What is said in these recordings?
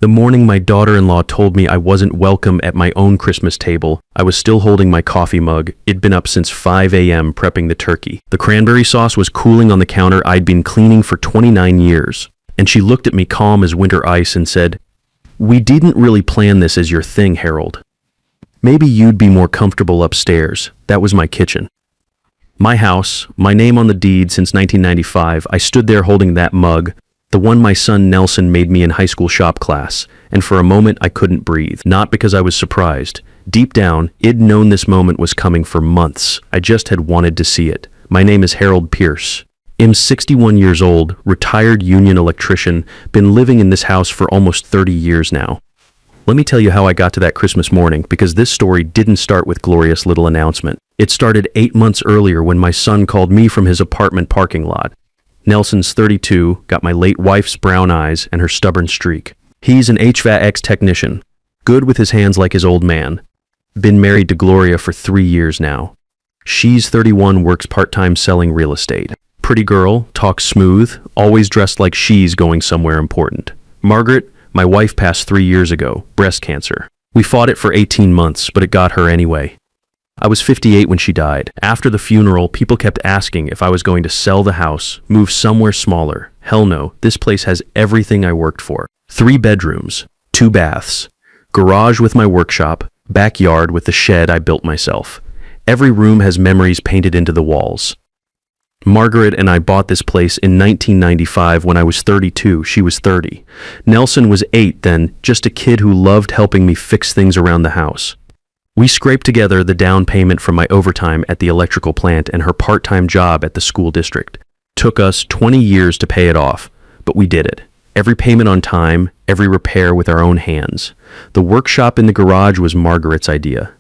The morning my daughter-in-law told me I wasn't welcome at my own Christmas table, I was still holding my coffee mug. It'd been up since 5 a.m. prepping the turkey. The cranberry sauce was cooling on the counter I'd been cleaning for 29 years. And she looked at me calm as winter ice and said, "We didn't really plan this as your thing, Harold. Maybe you'd be more comfortable upstairs." That was my kitchen. My house, my name on the deed since 1995, I stood there holding that mug, the one my son Nelson made me in high school shop class, and for a moment I couldn't breathe. Not because I was surprised. Deep down, I'd known this moment was coming for months. I just had wanted to see it. My name is Harold Pierce. I'm 61 years old, retired union electrician, been living in this house for almost 30 years now. Let me tell you how I got to that Christmas morning, because this story didn't start with Gloria's little announcement. It started 8 months earlier when my son called me from his apartment parking lot. Nelson's 32, got my late wife's brown eyes and her stubborn streak. He's an HVAC technician, good with his hands like his old man. Been married to Gloria for 3 years now. She's 31, works part-time selling real estate. Pretty girl, talks smooth, always dressed like she's going somewhere important. Margaret, my wife, passed 3 years ago, breast cancer. We fought it for 18 months, but it got her anyway. I was 58 when she died. After the funeral, people kept asking if I was going to sell the house, move somewhere smaller. Hell no, this place has everything I worked for. 3 bedrooms, 2 baths, garage with my workshop, backyard with the shed I built myself. Every room has memories painted into the walls. Margaret and I bought this place in 1995 when I was 32, she was 30. Nelson was 8 then, just a kid who loved helping me fix things around the house. We scraped together the down payment from my overtime at the electrical plant and her part-time job at the school district. Took us 20 years to pay it off, but we did it. Every payment on time, every repair with our own hands. The workshop in the garage was Margaret's idea.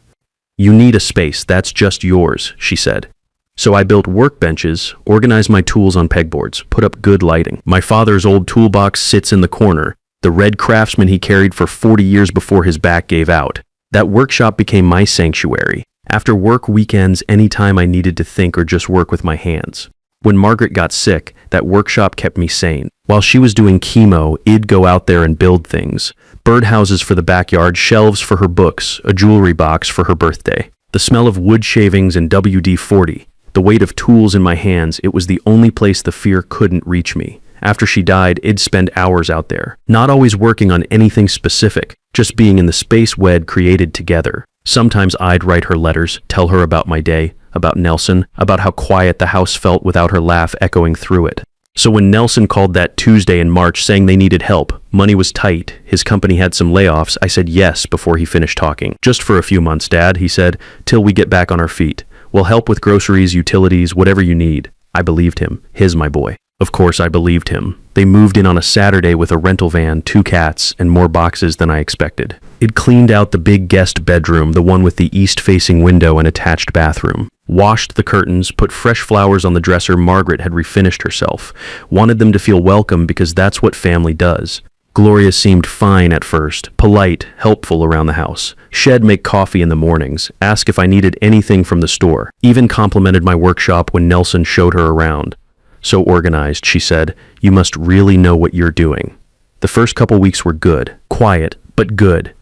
"You need a space, that's just yours," she said. So I built workbenches, organized my tools on pegboards, put up good lighting. My father's old toolbox sits in the corner, the red Craftsman he carried for 40 years before his back gave out. That workshop became my sanctuary. After work weekends, anytime I needed to think or just work with my hands. When Margaret got sick, that workshop kept me sane. While she was doing chemo, I'd go out there and build things. Birdhouses for the backyard, shelves for her books, a jewelry box for her birthday. The smell of wood shavings and WD-40, the weight of tools in my hands, it was the only place the fear couldn't reach me. After she died, I'd spend hours out there, not always working on anything specific, just being in the space we'd created together. Sometimes I'd write her letters, tell her about my day, about Nelson, about how quiet the house felt without her laugh echoing through it. So when Nelson called that Tuesday in March saying they needed help, money was tight, his company had some layoffs, I said yes before he finished talking. "Just for a few months, Dad," he said, "till we get back on our feet. We'll help with groceries, utilities, whatever you need." I believed him. His my boy. Of course I believed him. They moved in on a Saturday with a rental van, 2 cats, and more boxes than I expected. It cleaned out the big guest bedroom, the one with the east-facing window and attached bathroom. Washed the curtains, put fresh flowers on the dresser Margaret had refinished herself. Wanted them to feel welcome because that's what family does. Gloria seemed fine at first, polite, helpful around the house. She'd make coffee in the mornings, ask if I needed anything from the store. Even complimented my workshop when Nelson showed her around. "So organized," she said. "You must really know what you're doing." The first couple weeks were good, quiet, but good.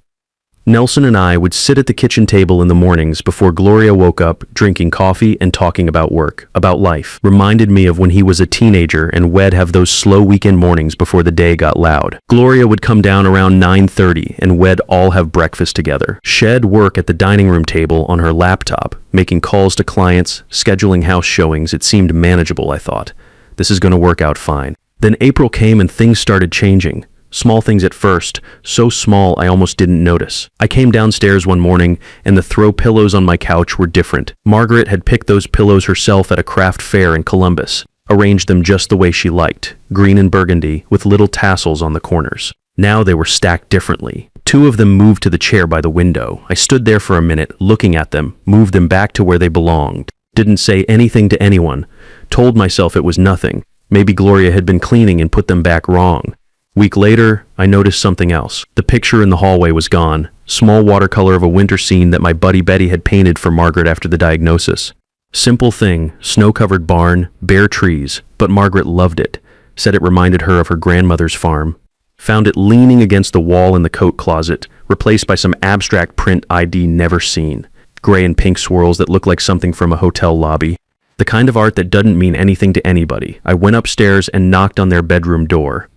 Nelson and I would sit at the kitchen table in the mornings before Gloria woke up, drinking coffee and talking about work, about life. Reminded me of when he was a teenager and we'd have those slow weekend mornings before the day got loud. Gloria would come down around 9:30 and we'd all have breakfast together. She'd work at the dining room table on her laptop, making calls to clients, scheduling house showings. It seemed manageable, I thought. This is going to work out fine. Then April came and things started changing. Small things at first, so small I almost didn't notice. I came downstairs one morning and the throw pillows on my couch were different. Margaret had picked those pillows herself at a craft fair in Columbus, arranged them just the way she liked, green and burgundy with little tassels on the corners. Now they were stacked differently. 2 of them moved to the chair by the window. I stood there for a minute, looking at them, moved them back to where they belonged. Didn't say anything to anyone. Told myself it was nothing. Maybe Gloria had been cleaning and put them back wrong. Week later, I noticed something else. The picture in the hallway was gone. Small watercolor of a winter scene that my buddy Betty had painted for Margaret after the diagnosis. Simple thing, snow-covered barn, bare trees, but Margaret loved it. Said it reminded her of her grandmother's farm. Found it leaning against the wall in the coat closet, replaced by some abstract print I'd never seen. Gray and pink swirls that look like something from a hotel lobby. The kind of art that doesn't mean anything to anybody. I went upstairs and knocked on their bedroom door.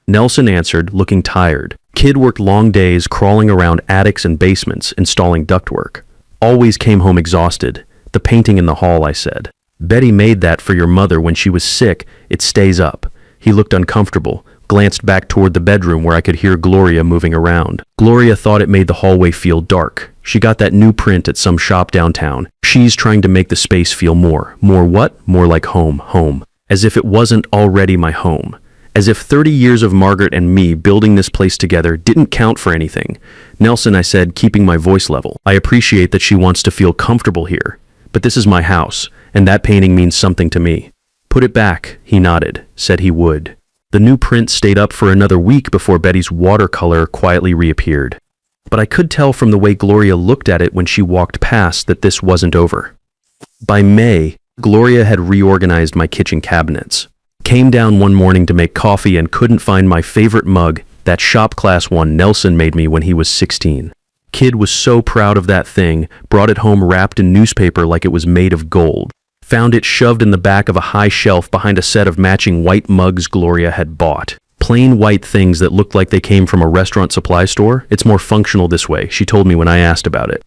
Nelson answered, looking tired. Kid worked long days crawling around attics and basements, installing ductwork. Always came home exhausted. The painting in the hall, I said. Betty made that for your mother when she was sick. It stays up. He looked uncomfortable, glanced back toward the bedroom where I could hear Gloria moving around. Gloria thought it made the hallway feel dark. She got that new print at some shop downtown. She's trying to make the space feel more. More what? More like home. As if it wasn't already my home. As if 30 years of Margaret and me building this place together didn't count for anything. Nelson, I said, keeping my voice level. I appreciate that she wants to feel comfortable here. But this is my house, and that painting means something to me. Put it back, he nodded, said he would. The new print stayed up for another week before Betty's watercolor quietly reappeared. But I could tell from the way Gloria looked at it when she walked past that this wasn't over. By May, Gloria had reorganized my kitchen cabinets. Came down one morning to make coffee and couldn't find my favorite mug, that shop class one Nelson made me when he was 16. Kid was so proud of that thing, brought it home wrapped in newspaper like it was made of gold. Found it shoved in the back of a high shelf behind a set of matching white mugs Gloria had bought. Plain white things that looked like they came from a restaurant supply store. It's more functional this way, she told me when I asked about it.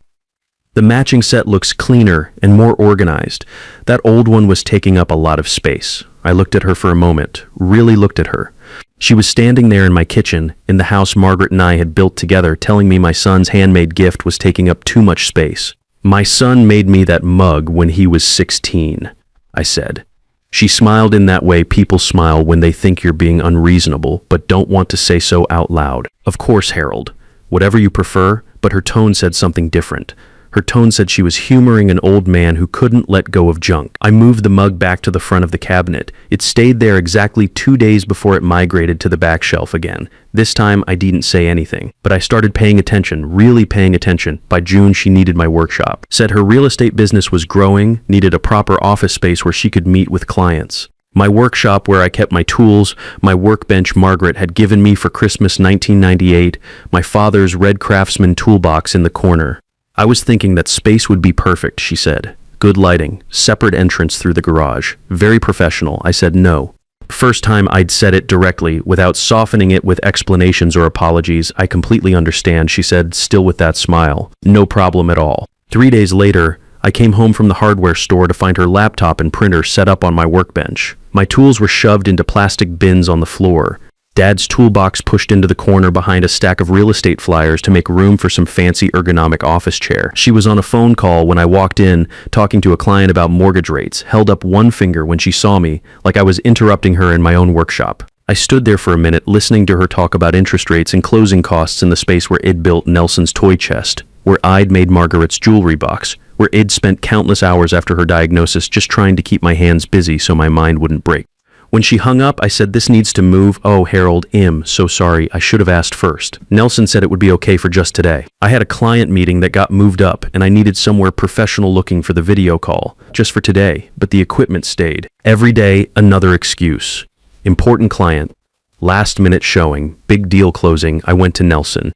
The matching set looks cleaner and more organized. That old one was taking up a lot of space. I looked at her for a moment, really looked at her. She was standing there in my kitchen, in the house Margaret and I had built together, telling me my son's handmade gift was taking up too much space. My son made me that mug when he was 16, I said. She smiled in that way people smile when they think you're being unreasonable, but don't want to say so out loud. Of course, Harold. Whatever you prefer, but her tone said something different. Her tone said she was humoring an old man who couldn't let go of junk. I moved the mug back to the front of the cabinet. It stayed there exactly 2 days before it migrated to the back shelf again. This time, I didn't say anything, but I started paying attention, really paying attention. By June, she needed my workshop. Said her real estate business was growing, needed a proper office space where she could meet with clients. My workshop where I kept my tools, my workbench Margaret had given me for Christmas 1998, my father's red Craftsman toolbox in the corner. I was thinking that space would be perfect, she said. Good lighting, separate entrance through the garage. Very professional. I said no. First time I'd said it directly, without softening it with explanations or apologies. I completely understand, she said, still with that smile. No problem at all. 3 days later, I came home from the hardware store to find her laptop and printer set up on my workbench. My tools were shoved into plastic bins on the floor. Dad's toolbox pushed into the corner behind a stack of real estate flyers to make room for some fancy ergonomic office chair. She was on a phone call when I walked in, talking to a client about mortgage rates, held up one finger when she saw me, like I was interrupting her in my own workshop. I stood there for a minute, listening to her talk about interest rates and closing costs in the space where Id built Nelson's toy chest, where I'd made Margaret's jewelry box, where Id spent countless hours after her diagnosis just trying to keep my hands busy so my mind wouldn't break. When she hung up, I said, this needs to move. Oh, Harold, so sorry. I should have asked first. Nelson said it would be okay for just today. I had a client meeting that got moved up, and I needed somewhere professional looking for the video call, just for today, but the equipment stayed. Every day, another excuse. Important client. Last minute showing. Big deal closing. I went to Nelson.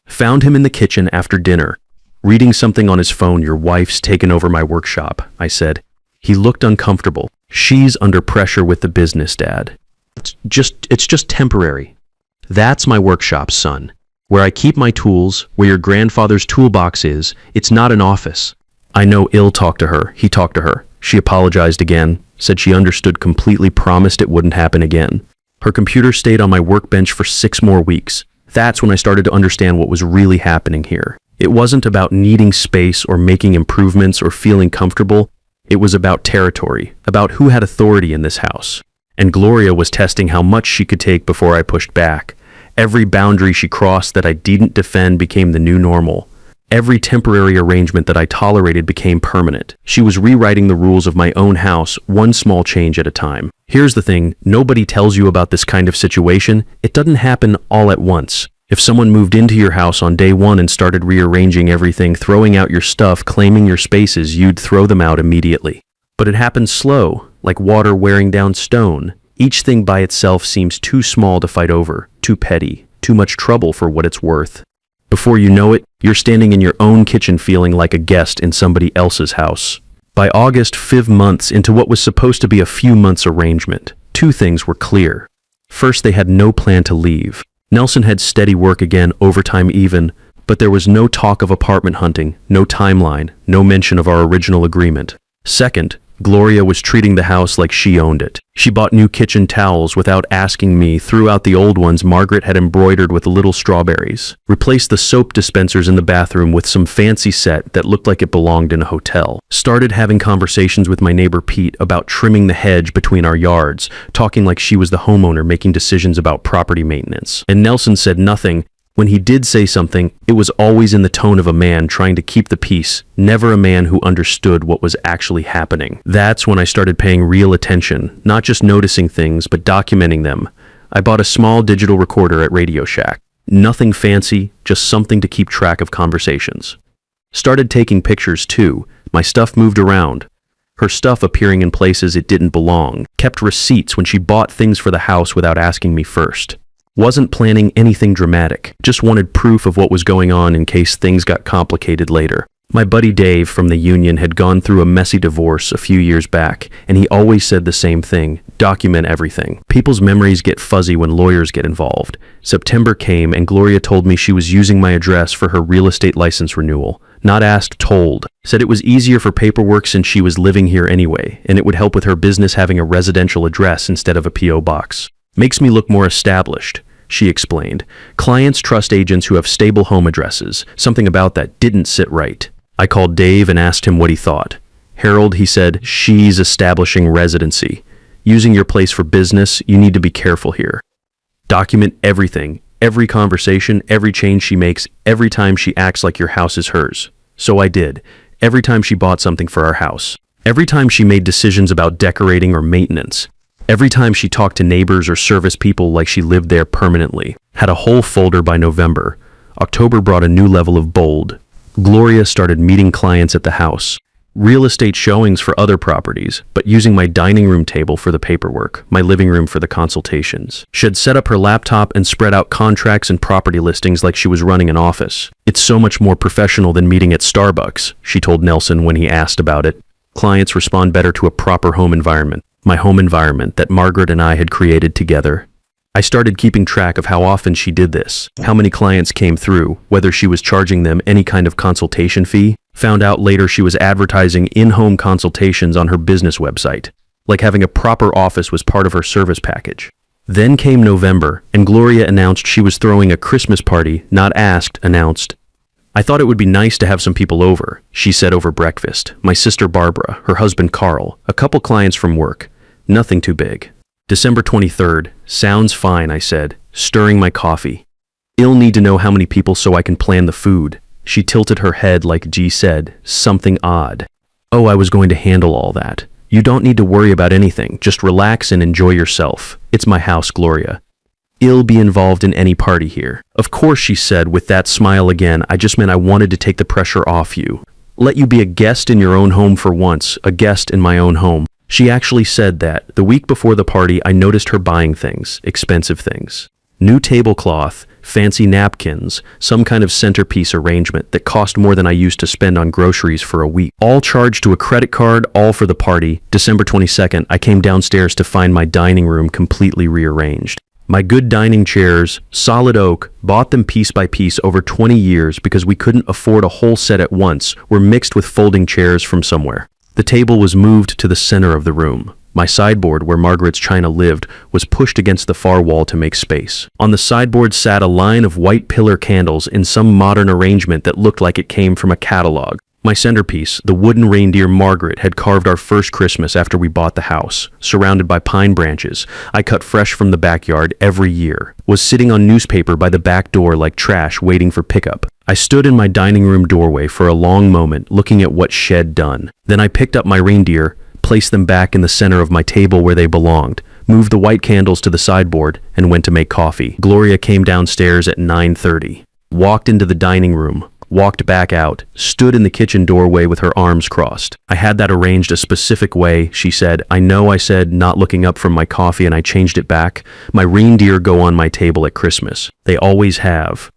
Found him in the kitchen after dinner. Reading something on his phone. Your wife's taken over my workshop, I said. He looked uncomfortable. She's under pressure with the business, Dad. It's just temporary. That's my workshop, son. Where I keep my tools, where your grandfather's toolbox is, it's not an office. I know Il talked to her. He talked to her. She apologized again, said she understood completely, promised it wouldn't happen again. Her computer stayed on my workbench for 6 more weeks. That's when I started to understand what was really happening here. It wasn't about needing space or making improvements or feeling comfortable. It was about territory, about who had authority in this house. And Gloria was testing how much she could take before I pushed back. Every boundary she crossed that I didn't defend became the new normal. Every temporary arrangement that I tolerated became permanent. She was rewriting the rules of my own house, one small change at a time. Here's the thing, nobody tells you about this kind of situation. It doesn't happen all at once. If someone moved into your house on day 1 and started rearranging everything, throwing out your stuff, claiming your spaces, you'd throw them out immediately. But it happens slow, like water wearing down stone. Each thing by itself seems too small to fight over, too petty, too much trouble for what it's worth. Before you know it, you're standing in your own kitchen feeling like a guest in somebody else's house. By August, 5 months into what was supposed to be a few months' arrangement, two things were clear. First, they had no plan to leave. Nelson had steady work again, overtime even, but there was no talk of apartment hunting, no timeline, no mention of our original agreement. Second, Gloria was treating the house like she owned it. She bought new kitchen towels without asking me, threw out the old ones Margaret had embroidered with little strawberries, replaced the soap dispensers in the bathroom with some fancy set that looked like it belonged in a hotel, started having conversations with my neighbor Pete about trimming the hedge between our yards, talking like she was the homeowner making decisions about property maintenance. And Nelson said nothing. When he did say something, it was always in the tone of a man trying to keep the peace, never a man who understood what was actually happening. That's when I started paying real attention, not just noticing things, but documenting them. I bought a small digital recorder at Radio Shack. Nothing fancy, just something to keep track of conversations. Started taking pictures too. My stuff moved around. Her stuff appearing in places it didn't belong. Kept receipts when she bought things for the house without asking me first. Wasn't planning anything dramatic, just wanted proof of what was going on in case things got complicated later. My buddy Dave from the union had gone through a messy divorce a few years back, and he always said the same thing: document everything. People's memories get fuzzy when lawyers get involved. September came and Gloria told me she was using my address for her real estate license renewal. Not asked, told. Said it was easier for paperwork since she was living here anyway, and it would help with her business having a residential address instead of a P.O. box. Makes me look more established, she explained. Clients trust agents who have stable home addresses. Something about that didn't sit right. I called Dave and asked him what he thought. Harold, he said, she's establishing residency. Using your place for business, you need to be careful here. Document everything, every conversation, every change she makes, every time she acts like your house is hers. So I did. Every time she bought something for our house. Every time she made decisions about decorating or maintenance. Every time she talked to neighbors or service people like she lived there permanently. Had a whole folder by November. October brought a new level of bold. Gloria started meeting clients at the house. Real estate showings for other properties, but using my dining room table for the paperwork, my living room for the consultations. She had set up her laptop and spread out contracts and property listings like she was running an office. It's so much more professional than meeting at Starbucks, she told Nelson when he asked about it. Clients respond better to a proper home environment. My home environment that Margaret and I had created together. I started keeping track of how often she did this, how many clients came through, whether she was charging them any kind of consultation fee. Found out later she was advertising in-home consultations on her business website, like having a proper office was part of her service package. Then came November, and Gloria announced she was throwing a Christmas party, not asked, announced. I thought it would be nice to have some people over, she said over breakfast. My sister Barbara, her husband Carl, a couple clients from work. Nothing too big. December 23rd. Sounds fine, I said, stirring my coffee. I'll need to know how many people so I can plan the food. She tilted her head like G said, something odd. Oh, I was going to handle all that. You don't need to worry about anything. Just relax and enjoy yourself. It's my house, Gloria. I'll be involved in any party here. Of course, she said with that smile again. I just meant I wanted to take the pressure off you. Let you be a guest in your own home for once, a guest in my own home. She actually said that. The week before the party, I noticed her buying things, expensive things. New tablecloth, fancy napkins, some kind of centerpiece arrangement that cost more than I used to spend on groceries for a week. All charged to a credit card, all for the party. December 22nd, I came downstairs to find my dining room completely rearranged. My good dining chairs, solid oak, bought them piece by piece over 20 years because we couldn't afford a whole set at once, were mixed with folding chairs from somewhere. The table was moved to the center of the room. My sideboard, where Margaret's china lived, was pushed against the far wall to make space. On the sideboard sat a line of white pillar candles in some modern arrangement that looked like it came from a catalog. My centerpiece, the wooden reindeer Margaret had carved our first Christmas after we bought the house, surrounded by pine branches I cut fresh from the backyard every year, was sitting on newspaper by the back door like trash waiting for pickup. I stood in my dining room doorway for a long moment looking at what she'd done. Then I picked up my reindeer, placed them back in the center of my table where they belonged, moved the white candles to the sideboard, and went to make coffee. Gloria came downstairs at 9:30. Walked into the dining room, walked back out, stood in the kitchen doorway with her arms crossed. I had that arranged a specific way, she said. I know I said not looking up from my coffee and I changed it back. My reindeer go on my table at Christmas. They always have.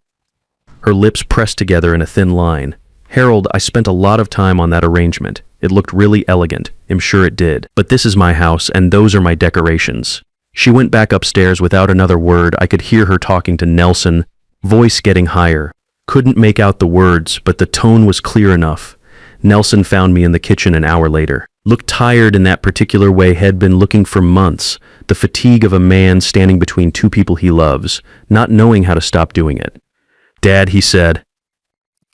Her lips pressed together in a thin line. Harold, I spent a lot of time on that arrangement. It looked really elegant. I'm sure it did. But this is my house and those are my decorations. She went back upstairs without another word. I could hear her talking to Nelson, voice getting higher. Couldn't make out the words, but the tone was clear enough. Nelson found me in the kitchen an hour later. Looked tired in that particular way, had been looking for months. The fatigue of a man standing between two people he loves, not knowing how to stop doing it. Dad, he said.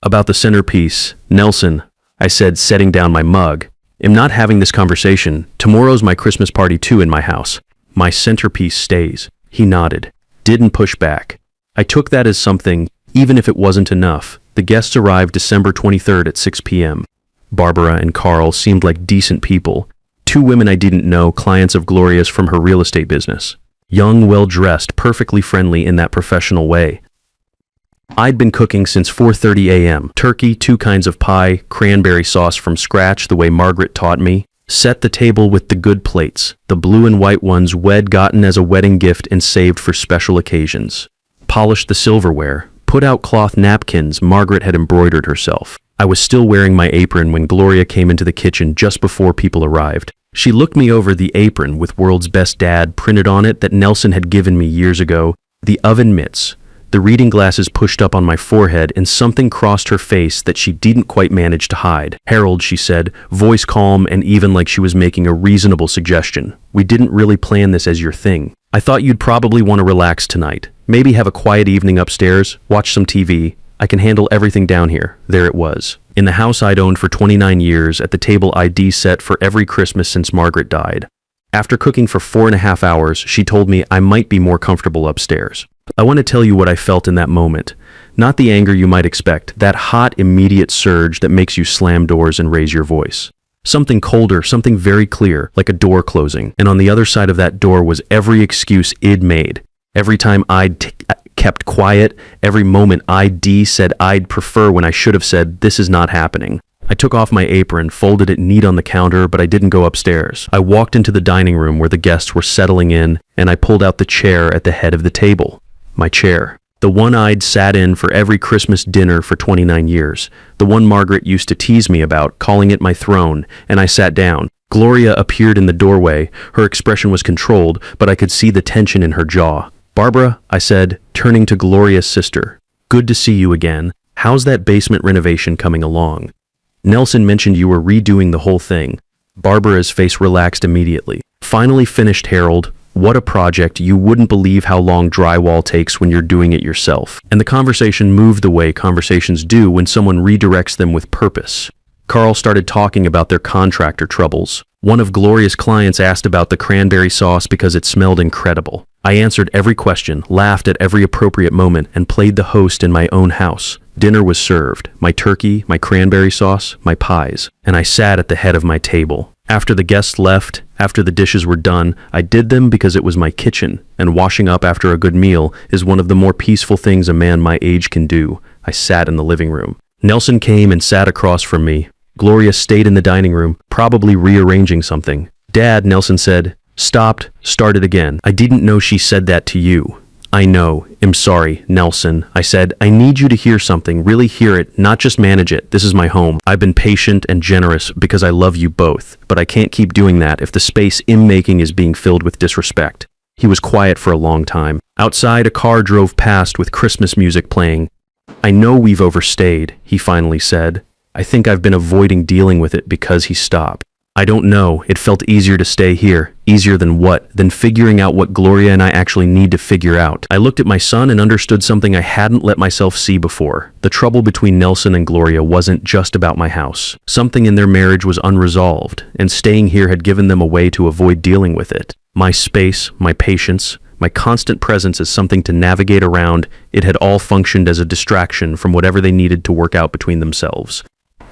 About the centerpiece. Nelson, I said, setting down my mug. I'm not having this conversation. Tomorrow's my Christmas party too in my house. My centerpiece stays. He nodded. Didn't push back. I took that as something, even if it wasn't enough. The guests arrived December 23rd at 6 p.m. Barbara and Carl seemed like decent people. Two women I didn't know, clients of Gloria's from her real estate business. Young, well-dressed, perfectly friendly in that professional way. I'd been cooking since 4:30 a.m. Turkey, 2 kinds of pie, cranberry sauce from scratch the way Margaret taught me. Set the table with the good plates, the blue and white ones Wed gotten as a wedding gift and saved for special occasions. Polished the silverware, put out cloth napkins Margaret had embroidered herself. I was still wearing my apron when Gloria came into the kitchen just before people arrived. She looked me over the apron with World's Best Dad printed on it that Nelson had given me years ago, the oven mitts, the reading glasses pushed up on my forehead, and something crossed her face that she didn't quite manage to hide. Harold, she said, voice calm and even like she was making a reasonable suggestion. We didn't really plan this as your thing. I thought you'd probably want to relax tonight. Maybe have a quiet evening upstairs, watch some TV. I can handle everything down here. There it was. In the house I'd owned for 29 years, at the table I'd set for every Christmas since Margaret died. After cooking for 4.5 hours, she told me I might be more comfortable upstairs. I want to tell you what I felt in that moment. Not the anger you might expect, that hot, immediate surge that makes you slam doors and raise your voice. Something colder, something very clear, like a door closing. And on the other side of that door was every excuse I'd made. Every time I'd kept quiet, every moment I'd said I'd prefer when I should have said, this is not happening. I took off my apron, folded it neat on the counter, but I didn't go upstairs. I walked into the dining room where the guests were settling in, and I pulled out the chair at the head of the table. My chair. The one I'd sat in for every Christmas dinner for 29 years. The one Margaret used to tease me about, calling it my throne, and I sat down. Gloria appeared in the doorway. Her expression was controlled, but I could see the tension in her jaw. Barbara, I said, turning to Gloria's sister. Good to see you again. How's that basement renovation coming along? Nelson mentioned you were redoing the whole thing. Barbara's face relaxed immediately. Finally finished, Harold. What a project. You wouldn't believe how long drywall takes when you're doing it yourself. And the conversation moved the way conversations do when someone redirects them with purpose. Carl started talking about their contractor troubles. One of Gloria's clients asked about the cranberry sauce because it smelled incredible. I answered every question, laughed at every appropriate moment, and played the host in my own house. Dinner was served. My turkey, my cranberry sauce, my pies. And I sat at the head of my table. After the guests left, after the dishes were done, I did them because it was my kitchen, and washing up after a good meal is one of the more peaceful things a man my age can do. I sat in the living room. Nelson came and sat across from me. Gloria stayed in the dining room, probably rearranging something. Dad, Nelson said, stopped, started again. I didn't know she said that to you. I know. I'm sorry, Nelson. I said, I need you to hear something, really hear it, not just manage it. This is my home. I've been patient and generous because I love you both, but I can't keep doing that if the space I'm making is being filled with disrespect. He was quiet for a long time. Outside, a car drove past with Christmas music playing. I know we've overstayed, he finally said. I think I've been avoiding dealing with it because he stopped. I don't know, it felt easier to stay here. Easier than what? Than figuring out what Gloria and I actually need to figure out. I looked at my son and understood something I hadn't let myself see before. The trouble between Nelson and Gloria wasn't just about my house. Something in their marriage was unresolved, and staying here had given them a way to avoid dealing with it. My space, my patience, my constant presence as something to navigate around, it had all functioned as a distraction from whatever they needed to work out between themselves.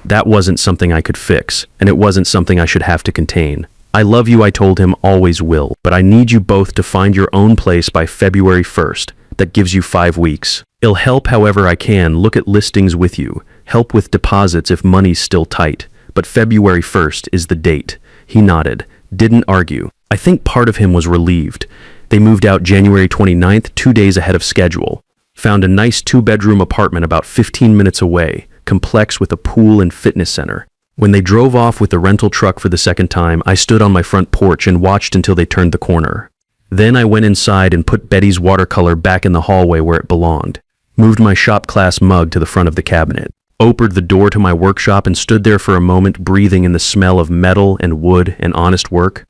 That wasn't something I could fix, and it wasn't something I should have to contain. I love you, I told him, always will, but I need you both to find your own place by February 1st. That gives you 5 weeks. I'll help however I can, look at listings with you. help with deposits if money's still tight. But February 1st is the date. He nodded, didn't argue. I think part of him was relieved. They moved out January 29th, 2 days ahead of schedule. Found a nice 2-bedroom apartment about 15 minutes away, complex with a pool and fitness center. When they drove off with the rental truck for the second time, I stood on my front porch and watched until they turned the corner. Then I went inside and put Betty's watercolor back in the hallway where it belonged. Moved my shop class mug to the front of the cabinet. Opened the door to my workshop and stood there for a moment, breathing in the smell of metal and wood and honest work.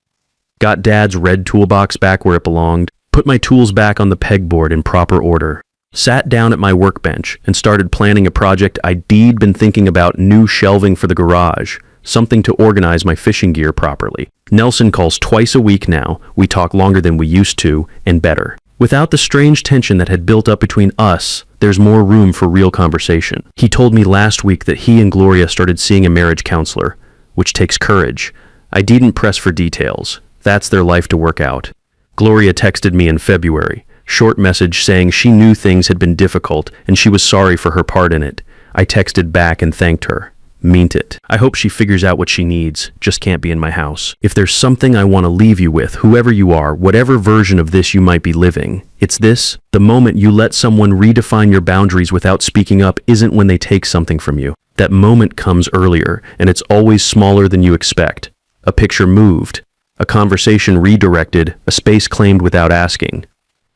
Got Dad's red toolbox back where it belonged. Put my tools back on the pegboard in proper order. Sat down at my workbench and started planning a project I'd been thinking about: new shelving for the garage, something to organize my fishing gear properly. Nelson calls twice a week now. We talk longer than we used to, and better. Without the strange tension that had built up between us, there's more room for real conversation. He told me last week that he and Gloria started seeing a marriage counselor, which takes courage. I didn't press for details. That's their life to work out. Gloria texted me in February. Short message saying she knew things had been difficult and she was sorry for her part in it. I texted back and thanked her. Meant it. I hope she figures out what she needs, just can't be in my house. If there's something I want to leave you with, whoever you are, whatever version of this you might be living, it's this: the moment you let someone redefine your boundaries without speaking up isn't when they take something from you. That moment comes earlier, and it's always smaller than you expect. A picture moved, a conversation redirected, a space claimed without asking.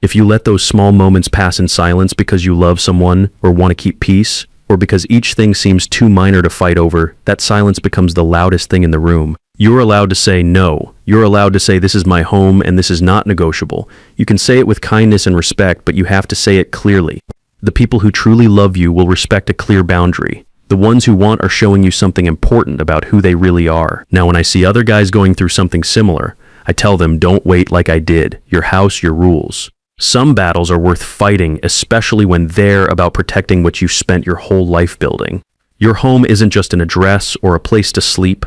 If you let those small moments pass in silence because you love someone or want to keep peace, or because each thing seems too minor to fight over, that silence becomes the loudest thing in the room. You're allowed to say no. You're allowed to say this is my home and this is not negotiable. You can say it with kindness and respect, but you have to say it clearly. The people who truly love you will respect a clear boundary. The ones who want are showing you something important about who they really are. Now, when I see other guys going through something similar, I tell them, don't wait like I did. Your house, your rules. Some battles are worth fighting, especially when they're about protecting what you've spent your whole life building. Your home isn't just an address or a place to sleep.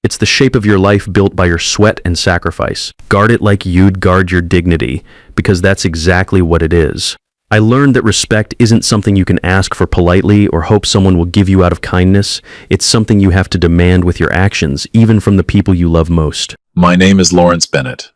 It's the shape of your life built by your sweat and sacrifice. Guard it like you'd guard your dignity, because that's exactly what it is. I learned that respect isn't something you can ask for politely or hope someone will give you out of kindness. It's something you have to demand with your actions, even from the people you love most. My name is Lawrence Bennett.